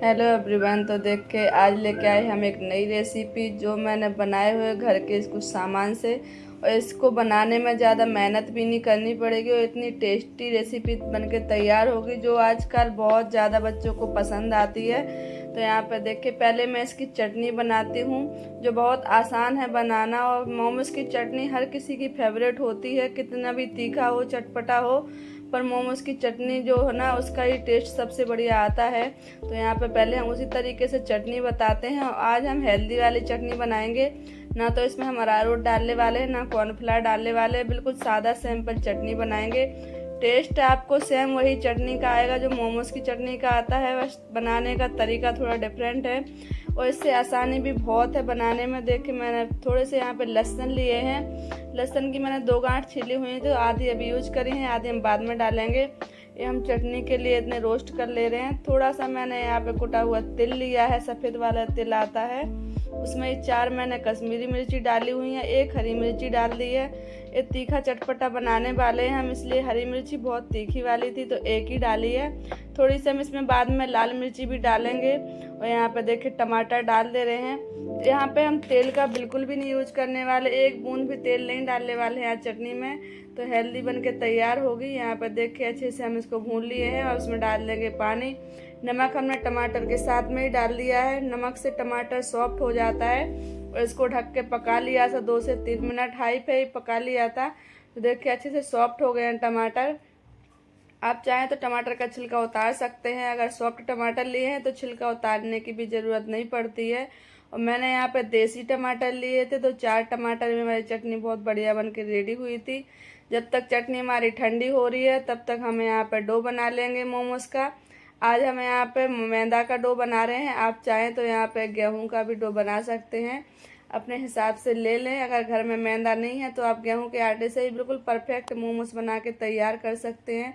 Hello everyone. तो देख के आज लेके आए हम एक नई रेसिपी जो मैंने बनाए हुए घर के कुछ सामान से। और इसको बनाने में ज़्यादा मेहनत भी नहीं करनी पड़ेगी और इतनी टेस्टी रेसिपी बन के तैयार होगी जो आजकल बहुत ज़्यादा बच्चों को पसंद आती है। तो यहाँ पर देखिए, पहले मैं इसकी चटनी बनाती हूँ जो बहुत आसान है बनाना। और मोमोज की चटनी हर किसी की फेवरेट होती है, कितना भी तीखा हो चटपटा हो, पर मोमोज की चटनी जो है ना उसका ही टेस्ट सबसे बढ़िया आता है। तो यहाँ पे पहले हम उसी तरीके से चटनी बताते हैं। और आज हम हेल्दी वाली चटनी बनाएंगे। ना तो इसमें हम अरारोट डालने वाले हैं, ना कॉर्नफ्लावर डालने वाले हैं, बिल्कुल सादा सिंपल चटनी बनाएंगे। टेस्ट आपको सेम वही चटनी का आएगा जो मोमोज की चटनी का आता है, बस बनाने का तरीका थोड़ा डिफरेंट है। और इससे आसानी भी बहुत है बनाने में। देखिए, मैंने थोड़े से यहाँ पे लहसुन लिए हैं। लहसुन की मैंने 2 गांठ छिली हुई तो आधी अभी यूज करी हैं, आधी हम बाद में डालेंगे। ये हम चटनी के लिए इतने रोस्ट कर ले रहे हैं। थोड़ा सा मैंने यहाँ पे कुटा हुआ तिल लिया है, सफ़ेद वाला तिल आता है। उसमें 4 मैंने कश्मीरी मिर्ची डाली हुई है, 1 हरी मिर्ची डाल दी है। ये तीखा चटपटा बनाने वाले हैं हम, इसलिए हरी मिर्ची बहुत तीखी वाली थी तो 1 ही डाली है। थोड़ी सी हम इसमें बाद में लाल मिर्ची भी डालेंगे। और यहाँ पे देखिए टमाटर डाल दे रहे हैं। यहाँ पे हम तेल का बिल्कुल भी नहीं यूज करने वाले, 1 बूंद भी तेल नहीं डालने वाले हैं चटनी में। तो हेल्दी बन के तैयार होगी। यहाँ पर देखिए अच्छे से हम इसको भून लिए हैं और उसमें डाल देंगे पानी। नमक हमने टमाटर के साथ में ही डाल दिया है, नमक से टमाटर सॉफ्ट हो जाता है। और इसको ढक के पका लिया था 2 से 3 मिनट, हाई पे ही पका लिया था। तो देखिए अच्छे से सॉफ्ट हो गए हैं टमाटर। आप चाहें तो टमाटर का छिलका उतार सकते हैं, अगर सॉफ्ट टमाटर लिए हैं तो छिलका उतारने की भी ज़रूरत नहीं पड़ती है। और मैंने यहाँ पे देसी टमाटर लिए थे तो 4 टमाटर में हमारी चटनी बहुत बढ़िया बन के रेडी हुई थी। जब तक चटनी हमारी ठंडी हो रही है तब तक हम यहाँ पे डो बना लेंगे मोमोज का। आज हम यहाँ पे मैदा का डो बना रहे हैं, आप चाहें तो यहाँ पे गेहूं का भी डो बना सकते हैं, अपने हिसाब से ले लें। अगर घर में मैदा नहीं है तो आप गेहूं के आटे से ही बिल्कुल परफेक्ट मोमोज बना के तैयार कर सकते हैं।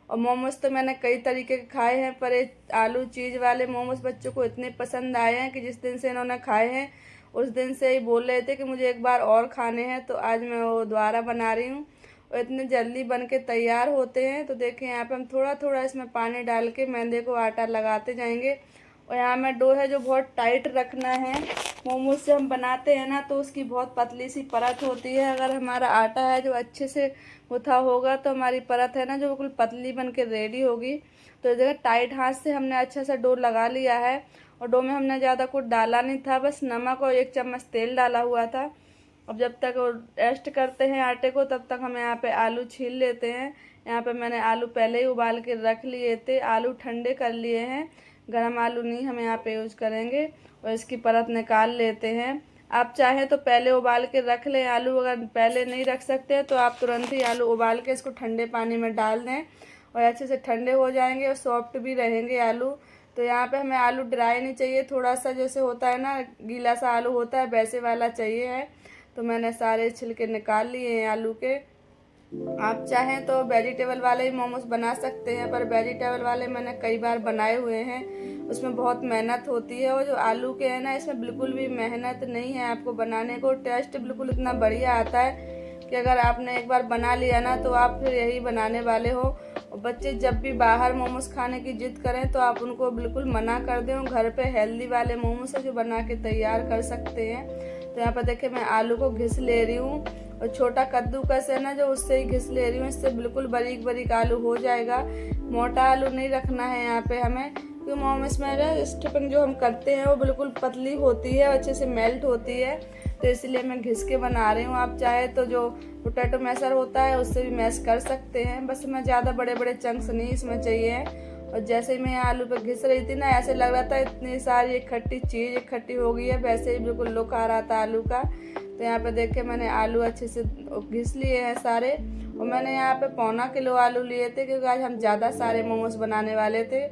और मोमोज तो मैंने कई तरीके के खाए हैं, पर ये आलू चीज़ वाले मोमोज बच्चों को इतने पसंद आए हैं कि जिस दिन से इन्होंने खाए हैं उस दिन से ही बोल रहे थे कि मुझे एक बार और खाने हैं। तो आज मैं वो दोबारा बना रही हूँ और इतने जल्दी बन के तैयार होते हैं। तो देखिए यहाँ पे हम थोड़ा थोड़ा इसमें पानी डाल के मैदे को आटा लगाते जाएंगे। और यहाँ में डो है जो बहुत टाइट रखना है। मोमोज से हम बनाते हैं ना तो उसकी बहुत पतली सी परत होती है, अगर हमारा आटा है जो अच्छे से गुथा होगा तो हमारी परत है ना जो बिल्कुल पतली बन के रेडी होगी। तो इस जगह टाइट हाथ से हमने अच्छा सा डो लगा लिया है। और डो में हमने ज़्यादा कुछ डाला नहीं था, बस नमक और 1 चम्मच तेल डाला हुआ था। अब जब तक रेस्ट करते हैं आटे को तब तक हम यहाँ पे आलू छील लेते हैं। यहाँ पे मैंने आलू पहले ही उबाल के रख लिए थे, आलू ठंडे कर लिए हैं, गर्म आलू नहीं हम यहाँ पे यूज़ करेंगे। और इसकी परत निकाल लेते हैं। आप चाहें तो पहले उबाल के रख लें आलू, अगर पहले नहीं रख सकते तो आप तुरंत ही आलू उबाल के इसको ठंडे पानी में डाल दें और अच्छे से ठंडे हो जाएंगे और सॉफ्ट भी रहेंगे आलू। तो यहाँ पे हमें आलू ड्राई नहीं चाहिए, थोड़ा सा जैसे होता है ना गीला सा आलू होता है वैसे वाला चाहिए है। तो मैंने सारे छिलके निकाल लिए हैं आलू के। आप चाहें तो वेजिटेबल वाले ही मोमोज बना सकते हैं, पर वेजिटेबल वाले मैंने कई बार बनाए हुए हैं, उसमें बहुत मेहनत होती है। और जो आलू के हैं ना इसमें बिल्कुल भी मेहनत नहीं है आपको बनाने को, टेस्ट बिल्कुल इतना बढ़िया आता है कि अगर आपने एक बार बना लिया ना तो आप फिर यही बनाने वाले हो। और बच्चे जब भी बाहर मोमोज खाने की जिद करें तो आप उनको बिल्कुल मना कर दें, घर पे हेल्दी वाले मोमोज जो बना के तैयार कर सकते हैं। तो यहाँ पर देखिए मैं आलू को घिस ले रही हूँ और छोटा कद्दूकस है ना जो उससे ही घिस ले रही हूँ, इससे बिल्कुल बारीक बारीक आलू हो जाएगा। मोटा आलू नहीं रखना है यहाँ पे हमें, क्योंकि मोमोज में स्टफिंग जो हम करते हैं वो बिल्कुल पतली होती है, अच्छे से मेल्ट होती है, तो इसलिए मैं घिस के बना रही हूँ। आप चाहे तो जो पोटैटो मैशर होता है उससे भी मैश कर सकते हैं, बस हमें ज़्यादा बड़े बड़े चंक्स नहीं इसमें चाहिए। और जैसे ही मैं आलू पे घिस रही थी ना ऐसे लग रहा था इतनी सारी इकट्ठी चीज़ इकट्ठी हो गई है, वैसे ही बिल्कुल लुक आ रहा था आलू का। तो यहाँ पे देखिए मैंने आलू अच्छे से घिस लिए हैं सारे। और मैंने यहाँ पे 1.25 किलो आलू लिए थे क्योंकि आज हम ज़्यादा सारे मोमोज बनाने वाले थे।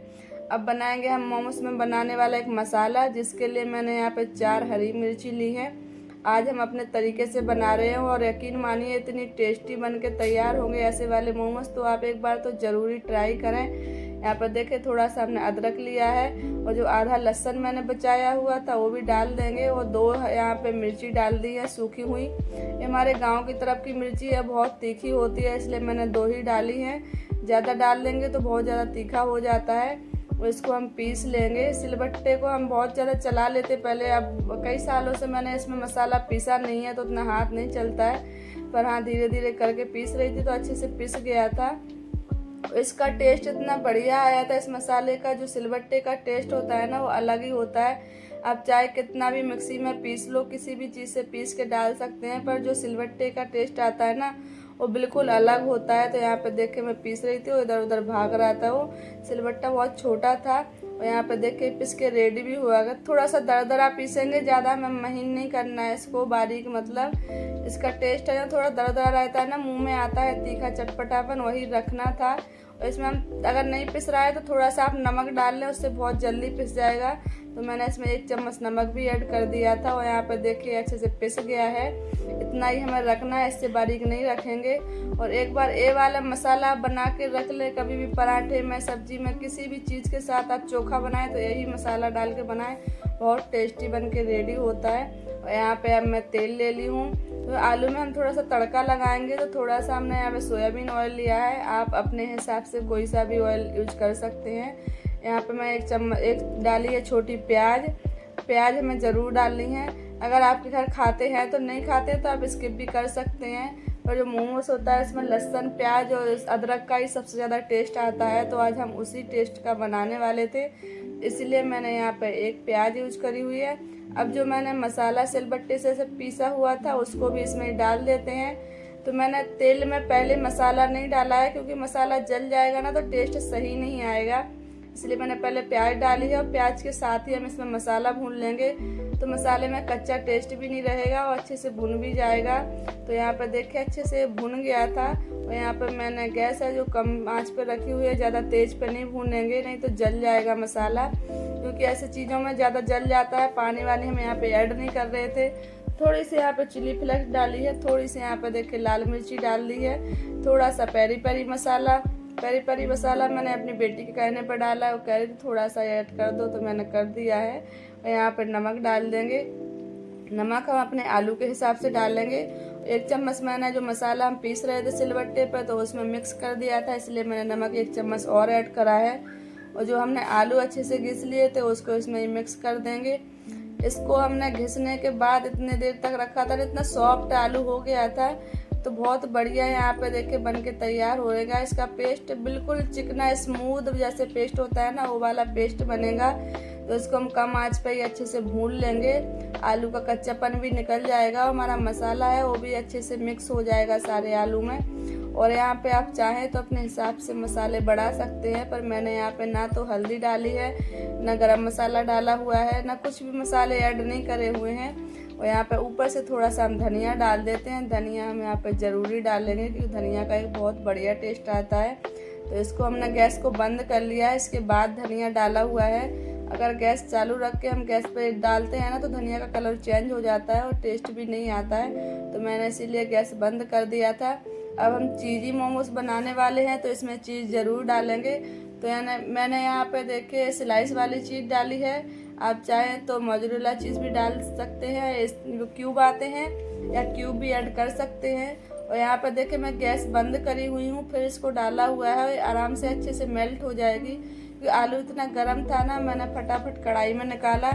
अब बनाएंगे हम मोमोज में बनाने वाला एक मसाला, जिसके लिए मैंने यहाँ पे 4 हरी मिर्ची ली है। आज हम अपने तरीके से बना रहे हैं और यकीन मानिए इतनी टेस्टी बन के तैयार होंगे ऐसे वाले मोमोज, तो आप एक बार तो ज़रूरी ट्राई करें। यहाँ पर देखें थोड़ा सा हमने अदरक लिया है और जो आधा लहसुन मैंने बचाया हुआ था वो भी डाल देंगे। और 2 यहाँ पे मिर्ची डाल दी है सूखी हुई, ये हमारे गांव की तरफ की मिर्ची है, बहुत तीखी होती है इसलिए मैंने 2 ही डाली हैं, ज़्यादा डाल देंगे तो बहुत ज़्यादा तीखा हो जाता है। और इसको हम पीस लेंगे। सिलबट्टे को हम बहुत ज़्यादा चला लेते पहले, अब कई सालों से मैंने इसमें मसाला पीसा नहीं है तो उतना हाथ नहीं चलता है, पर हाँ धीरे धीरे करके पीस रही थी तो अच्छे से पिस गया था। इसका टेस्ट इतना बढ़िया आया था इस मसाले का। जो सिलबट्टे का टेस्ट होता है ना वो अलग ही होता है। आप चाहे कितना भी मिक्सी में पीस लो, किसी भी चीज़ से पीस के डाल सकते हैं, पर जो सिलबट्टे का टेस्ट आता है ना वो बिल्कुल अलग होता है। तो यहाँ पे देख के मैं पीस रही थी, इधर उधर भाग रहा था। वो सिलबट्टा बहुत छोटा था और यहाँ पे देख के पिस के रेडी भी हुआ। थोड़ा सा दरदरा पीसेंगे, ज़्यादा हमें महीन नहीं करना है इसको, बारीक। मतलब इसका टेस्ट है ना थोड़ा दरदरा रहता है ना, मुंह में आता है तीखा चटपटापन, वही रखना था। और इसमें हम अगर नहीं पिस रहा है तो थोड़ा सा आप नमक डाल लें, उससे बहुत जल्दी पिस जाएगा। तो मैंने इसमें 1 चम्मच नमक भी ऐड कर दिया था और यहाँ पे देखिए अच्छे से पिस गया है। इतना ही हमें रखना है, इससे बारीक नहीं रखेंगे। और एक बार ये वाला मसाला बना के रख ले, कभी भी पराठे में, सब्जी में, किसी भी चीज़ के साथ आप चोखा बनाएं तो यही मसाला डाल के बनाएं, बहुत टेस्टी बन के रेडी होता है। और यहाँ पे अब मैं तेल ले ली हूँ। तो आलू में हम थोड़ा सा तड़का लगाएंगे, तो थोड़ा सा हमने यहाँ पे सोयाबीन ऑयल लिया है। आप अपने हिसाब से कोई सा भी ऑयल यूज कर सकते हैं। यहाँ पे मैं 1 चम्मच डाली है छोटी प्याज हमें ज़रूर डालनी है। अगर आपके घर खाते हैं तो, नहीं खाते तो आप स्किप भी कर सकते हैं। और जो मोमोस होता है इसमें लहसुन, प्याज और अदरक का ही सबसे ज़्यादा टेस्ट आता है, तो आज हम उसी टेस्ट का बनाने वाले थे, इसलिए मैंने यहाँ पे 1 प्याज यूज करी हुई है। अब जो मैंने मसाला सिलबट्टे से पीसा हुआ था उसको भी इसमें डाल देते हैं। तो मैंने तेल में पहले मसाला नहीं डाला है, क्योंकि मसाला जल जाएगा ना तो टेस्ट सही नहीं आएगा, इसलिए मैंने पहले प्याज डाली है। और प्याज के साथ ही हम इसमें मसाला भून लेंगे, तो मसाले में कच्चा टेस्ट भी नहीं रहेगा और अच्छे से भुन भी जाएगा। तो यहाँ पर देखिए अच्छे से भुन गया था। और यहाँ पर मैंने गैस है जो कम आंच पे रखी हुई है, ज़्यादा तेज पे नहीं भूनेंगे, नहीं तो जल जाएगा मसाला, क्योंकि ऐसे चीज़ों में ज़्यादा जल जाता है। पानी वानी हम यहाँ पे ऐड नहीं कर रहे थे। थोड़ी सी यहाँ पे चिली फ्लेक्स डाली है, थोड़ी सी यहाँ पे देखिए लाल मिर्ची डाल दी है, थोड़ा सा पेरी पेरी मसाला मैंने अपनी बेटी के कहने पर डाला है, वो कह रही थी थोड़ा सा ऐड कर दो, तो मैंने कर दिया है। और यहाँ पर नमक डाल देंगे, नमक हम अपने आलू के हिसाब से डालेंगे। 1 चम्मच मैंने जो मसाला हम पीस रहे थे सिलबट्टे पर तो उसमें मिक्स कर दिया था, इसलिए मैंने नमक 1 चम्मच और ऐड करा है। और जो हमने आलू अच्छे से घिस लिए थे उसको इसमें ही मिक्स कर देंगे। इसको हमने घिसने के बाद इतने देर तक रखा था, इतना सॉफ्ट आलू हो गया था, तो बहुत बढ़िया यहाँ पे देखिए बन के तैयार हो रहेगा। इसका पेस्ट बिल्कुल चिकना स्मूथ जैसे पेस्ट होता है ना, वो वाला पेस्ट बनेगा। तो इसको हम कम आंच पे ही अच्छे से भून लेंगे, आलू का कच्चापन भी निकल जाएगा, हमारा मसाला है वो भी अच्छे से मिक्स हो जाएगा सारे आलू में। और यहाँ पे आप चाहें तो अपने हिसाब से मसाले बढ़ा सकते हैं, पर मैंने यहाँ पे ना तो हल्दी डाली है, ना गरम मसाला डाला हुआ है, ना कुछ भी मसाले ऐड नहीं करे हुए हैं। और यहाँ पे ऊपर से थोड़ा सा हम धनिया डाल देते हैं। धनिया हम यहाँ पे ज़रूरी डालेंगे, क्योंकि धनिया का एक बहुत बढ़िया टेस्ट आता है। तो इसको हमने गैस को बंद कर लिया है, इसके बाद धनिया डाला हुआ है। अगर गैस चालू रख के हम गैस पे डालते हैं ना तो धनिया का कलर चेंज हो जाता है और टेस्ट भी नहीं आता है, तो मैंने इसीलिए गैस बंद कर दिया था। अब हम चीज़ी मोमोज बनाने वाले हैं, तो इसमें चीज़ ज़रूर डालेंगे। तो मैंने यहाँ पे देखिए स्लाइस वाली चीज़ डाली है, आप चाहें तो मोज़रेला चीज़ भी डाल सकते हैं, इस क्यूब आते हैं या क्यूब भी ऐड कर सकते हैं। और यहाँ पर देखिए मैं गैस बंद करी हुई हूँ, फिर इसको डाला हुआ है, आराम से अच्छे से मेल्ट हो जाएगी। क्योंकि आलू इतना गर्म था ना, मैंने फटाफट कढ़ाई में निकाला,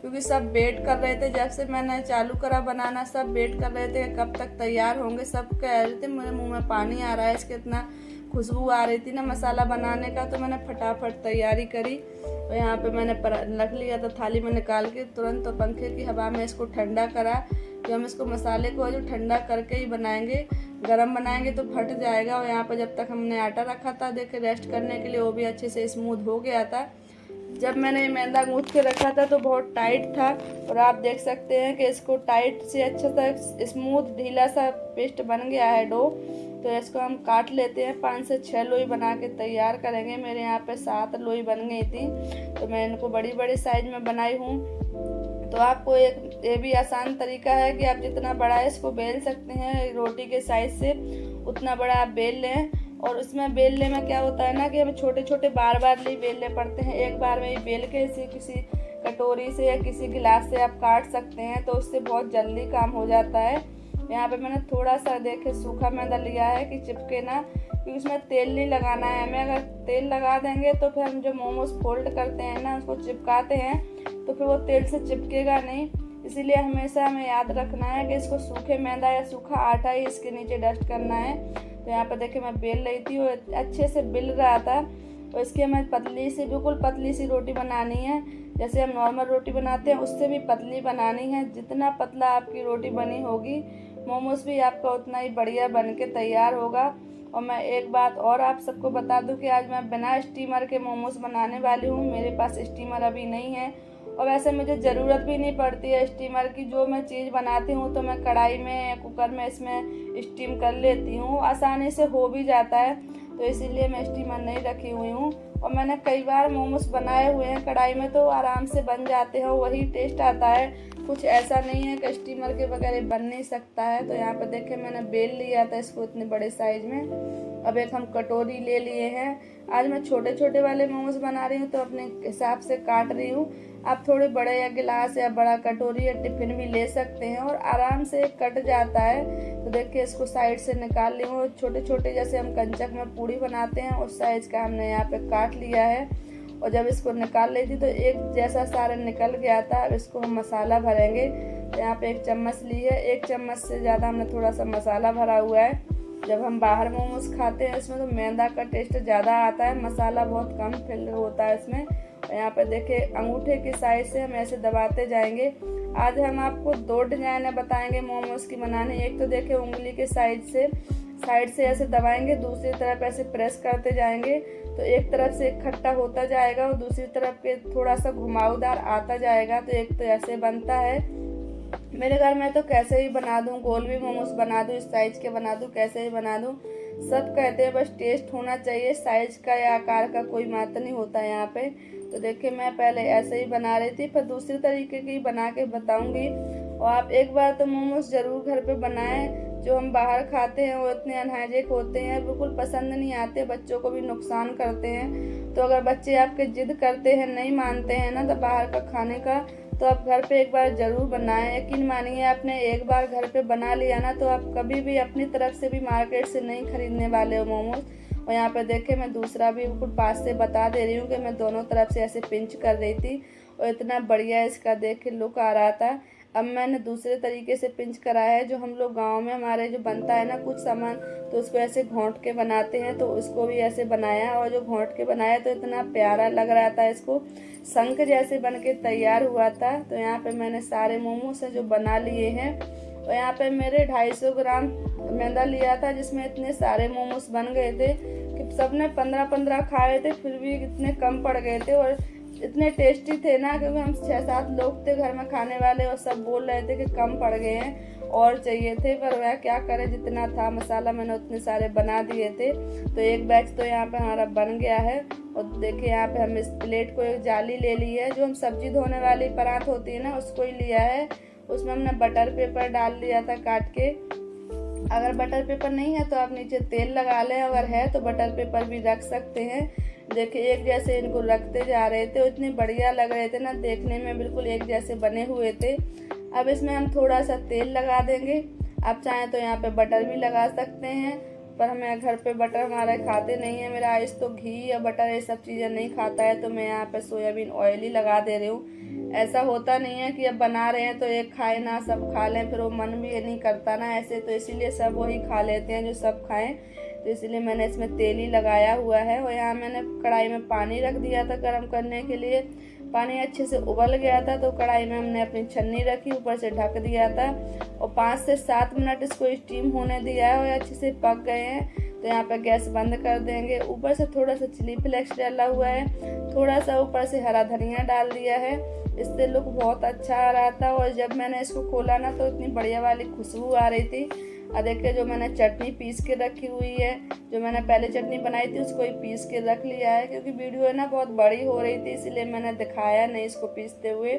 क्योंकि सब वेट कर रहे थे। जब से मैंने चालू करा बनाना सब वेट कर रहे थे कब तक तैयार होंगे, सब कह रहे थे मेरे मुंह में पानी आ रहा है, इसके इतना खुशबू आ रही थी ना मसाला बनाने का, तो मैंने फटाफट तैयारी करी। और यहाँ पे मैंने रख लिया था थाली में निकाल के तुरंत, तो पंखे की हवा में इसको ठंडा करा कि हम इसको मसाले को जो ठंडा करके ही बनाएंगे, गरम बनाएंगे तो फट जाएगा। और यहाँ पर जब तक हमने आटा रखा था देखिए रेस्ट करने के लिए, वो भी अच्छे से स्मूथ हो गया था। जब मैंने मैदा गूँथ के रखा था तो बहुत टाइट था, और आप देख सकते हैं कि इसको टाइट से अच्छा सा स्मूथ ढीला सा पेस्ट बन गया है डो। तो इसको हम काट लेते हैं, 5 से 6 लोई बना के तैयार करेंगे। मेरे यहाँ पे 7 लोई बन गई थी, तो मैं इनको बड़ी बड़ी साइज में बनाई हूँ। तो आपको एक ये भी आसान तरीका है कि आप जितना बड़ा है इसको बेल सकते हैं, रोटी के साइज से उतना बड़ा आप बेल लें। और उसमें बेलने में क्या होता है ना कि हमें छोटे छोटे बार बार नहीं बेलने पड़ते हैं, एक बार में ही बेल के इसे किसी कटोरी से या किसी गिलास से आप काट सकते हैं, तो उससे बहुत जल्दी काम हो जाता है। यहाँ पे मैंने थोड़ा सा देखे सूखा मैदा लिया है कि चिपके ना, क्योंकि उसमें तेल नहीं लगाना है हमें। अगर तेल लगा देंगे तो फिर हम जो मोमोज फोल्ड करते हैं ना, उसको चिपकाते हैं, तो फिर वो तेल से चिपकेगा नहीं। इसीलिए हमेशा हमें याद रखना है कि इसको सूखे मैदा या सूखा आटा ही इसके नीचे डस्ट करना है। तो यहाँ पे देखिए मैं बेल रही थी, वो अच्छे से बिल रहा था। और इसकी हमें पतली सी, बिल्कुल पतली सी रोटी बनानी है, जैसे हम नॉर्मल रोटी बनाते हैं उससे भी पतली बनानी है। जितना पतला आपकी रोटी बनी होगी, मोमोज भी आपका उतना ही बढ़िया बन के तैयार होगा। और मैं एक बात और आप सबको बता दूं कि आज मैं बिना स्टीमर के मोमोज बनाने वाली हूँ। मेरे पास स्टीमर अभी नहीं है, और वैसे मुझे ज़रूरत भी नहीं पड़ती है स्टीमर की। जो मैं चीज़ बनाती हूँ तो मैं कढ़ाई में या कुकर में इसमें स्टीम कर लेती हूँ, आसानी से हो भी जाता है। तो इसीलिए मैं स्टीमर नहीं रखी हुई हूँ। और मैंने कई बार मोमोज बनाए हुए हैं कढ़ाई में, तो आराम से बन जाते हैं, वही टेस्ट आता है। कुछ ऐसा नहीं है कि स्टीमर के बगैर बन नहीं सकता है। तो यहाँ पर देखें मैंने बेल लिया था इसको इतने बड़े साइज में। अब एक हम कटोरी ले लिए हैं। आज मैं छोटे छोटे वाले मोमोज बना रही हूँ तो अपने हिसाब से काट रही हूँ। आप थोड़े बड़े या गिलास या बड़ा कटोरी या टिफिन भी ले सकते हैं, और आराम से कट जाता है। तो देखिए इसको साइड से निकाल ली हूँ। छोटे छोटे जैसे हम कंचक में पूड़ी बनाते हैं उस साइज का हमने यहाँ पे काट लिया है। और जब इसको निकाल ली थी तो एक जैसा सारा निकल गया था। अब इसको हम मसाला भरेंगे। तो यहाँ पे 1 चम्मच ली है, 1 चम्मच से ज़्यादा हमने थोड़ा सा मसाला भरा हुआ है। जब हम बाहर मोमोज खाते हैं इसमें तो मैदा का टेस्ट ज़्यादा आता है, मसाला बहुत कम फिल होता है इसमें। और यहाँ पे देखिए अंगूठे की साइज से हम ऐसे दबाते जाएंगे। आज हम आपको 2 डिजाइन बताएंगे मोमोज की बनाने। एक तो देखिए उंगली के साइड से ऐसे दबाएंगे, दूसरी तरफ ऐसे प्रेस करते जाएंगे, तो एक तरफ से इकट्ठा होता जाएगा और दूसरी तरफ के थोड़ा सा घुमावदार आता जाएगा। तो एक तो ऐसे बनता है। मेरे घर में तो कैसे ही बना दूं, गोल भी मोमोज बना दूं, इस साइज के बना दूं, कैसे ही बना दूं, सब कहते हैं बस टेस्ट होना चाहिए, साइज का या आकार का कोई मात्र नहीं होता है यहाँ पे। तो देखिए मैं पहले ऐसे ही बना रही थी, पर दूसरी तरीके की बना के बताऊंगी। और आप एक बार तो मोमोज ज़रूर घर पे बनाएं। जो हम बाहर खाते हैं वो इतने अनहाइजीनिक होते हैं, बिल्कुल पसंद नहीं आते, बच्चों को भी नुकसान करते हैं। तो अगर बच्चे आपके जिद करते हैं, नहीं मानते हैं ना तो बाहर का खाने का, तो आप घर पे एक बार ज़रूर बनाएं। यकीन मानिए आपने एक बार घर पे बना लिया ना तो आप कभी भी अपनी तरफ से भी मार्केट से नहीं खरीदने वाले हो मोमोज। और यहाँ पे देखे मैं दूसरा भी बिल्कुल पास से बता दे रही हूँ कि मैं दोनों तरफ से ऐसे पिंच कर रही थी, और इतना बढ़िया इसका देख के लुक आ रहा था। अब मैंने दूसरे तरीके से पिंच कराया है, जो हम लोग गांव में हमारे जो बनता है ना कुछ सामान, तो उसको ऐसे घोंट के बनाते हैं, तो उसको भी ऐसे बनाया। और जो घोंट के बनाया तो इतना प्यारा लग रहा था, इसको शंख जैसे बन के तैयार हुआ था। तो यहाँ पे मैंने सारे मोमोज जो बना लिए हैं। और यहाँ पे मेरे 250 ग्राम मैदा लिया था, जिसमें इतने सारे मोमोज बन गए थे कि सबने 15-15 खाए थे, फिर भी इतने कम पड़ गए थे। और इतने टेस्टी थे ना, क्योंकि हम 6-7 लोग थे घर में खाने वाले, और सब बोल रहे थे कि कम पड़ गए हैं, और चाहिए थे। पर वह क्या करे, जितना था मसाला मैंने उतने सारे बना दिए थे। तो एक बैच तो यहाँ पे हमारा बन गया है। और देखिए यहाँ पे हम इस प्लेट को एक जाली ले ली है, जो हम सब्जी धोने वाली परात होती है ना उसको ही लिया है। उसमें हमने बटर पेपर डाल दिया था काट के। अगर बटर पेपर नहीं है तो आप नीचे तेल लगा लें, अगर है तो बटर पेपर भी रख सकते हैं। देखिए एक जैसे इनको रखते जा रहे थे, इतने बढ़िया लग रहे थे ना, देखने में बिल्कुल एक जैसे बने हुए थे। अब इसमें हम थोड़ा सा तेल लगा देंगे। आप चाहें तो यहाँ पे बटर भी लगा सकते हैं, पर हमें घर पे बटर हमारे खाते नहीं है। मेरा आइस तो घी या बटर ये सब चीज़ें नहीं खाता है, तो मैं यहाँ पे सोयाबीन ऑयल ही लगा दे रही हूँ। ऐसा होता नहीं है कि अब बना रहे हैं तो एक खाए ना सब खा लें, फिर वो मन भी नहीं करता ना ऐसे, तो इसीलिए सब वही खा लेते हैं जो सब खाएं। तो इसलिए मैंने इसमें तेल ही लगाया हुआ है। और यहाँ मैंने कढ़ाई में पानी रख दिया था गर्म करने के लिए। पानी अच्छे से उबल गया था तो कढ़ाई में हमने अपनी छन्नी रखी, ऊपर से ढक दिया था, और 5 से 7 मिनट इसको स्टीम होने दिया है, और अच्छे से पक गए हैं। तो यहाँ पे गैस बंद कर देंगे। ऊपर से थोड़ा सा चिली फ्लेक्स डाला हुआ है, थोड़ा सा ऊपर से हरा धनिया डाल दिया है, इससे लुक बहुत अच्छा आ रहा था। और जब मैंने इसको खोला ना तो इतनी बढ़िया वाली खुशबू आ रही थी। और देखिए जो मैंने चटनी पीस के रखी हुई है, जो मैंने पहले चटनी बनाई थी उसको ही पीस के रख लिया है, क्योंकि वीडियो है ना बहुत बड़ी हो रही थी, इसलिए मैंने दिखाया नहीं इसको पीसते हुए।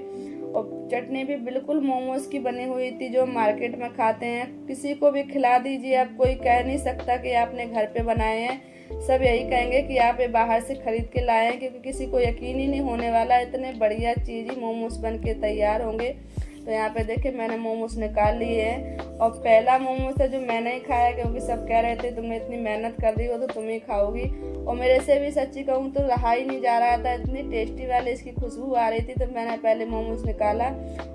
और चटनी भी बिल्कुल मोमोज की बनी हुई थी, जो मार्केट में खाते हैं। किसी को भी खिला दीजिए, आप कोई कह नहीं सकता कि आपने घर पे बनाए हैं, सब यही कहेंगे कि आप ये बाहर से खरीद के लाए हैं, क्योंकि किसी को यकीन ही नहीं होने वाला इतने बढ़िया चीज़ ही मोमोज बन के तैयार होंगे। तो यहाँ पे देखिए मैंने मोमोज निकाल लिए हैं, और पहला मोमोज था जो मैंने ही खाया, क्योंकि सब कह रहे थे तुमने इतनी मेहनत कर रही हो तो तुम ही खाओगी। और मेरे से भी सच्ची कहूँ तो रहा ही नहीं जा रहा था, इतनी टेस्टी वाली इसकी खुशबू आ रही थी। तो मैंने पहले मोमोज निकाला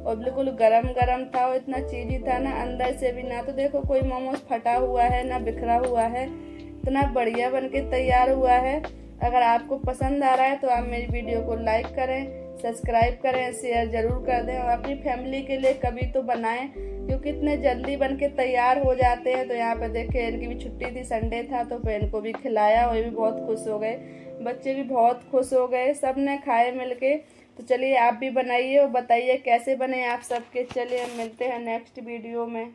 और बिल्कुल गरम गरम था और इतना चीज़ी था ना, अंदर से भी ना तो देखो कोई मोमोज फटा हुआ है ना बिखरा हुआ है, इतना बढ़िया बन के तैयार हुआ है। अगर आपको पसंद आ रहा है तो आप मेरी वीडियो को लाइक करें, सब्सक्राइब करें, शेयर ज़रूर कर दें और अपनी फैमिली के लिए कभी तो बनाएं, क्योंकि इतने जल्दी बन के तैयार हो जाते हैं। तो यहाँ पे देखिए इनकी भी छुट्टी थी, संडे था, तो फिर इनको भी खिलाया और ये भी बहुत खुश हो गए, बच्चे भी बहुत खुश हो गए, सब ने खाए मिलके। तो चलिए आप भी बनाइए और बताइए कैसे बने आप सबके। चलिए मिलते हैं नेक्स्ट वीडियो में।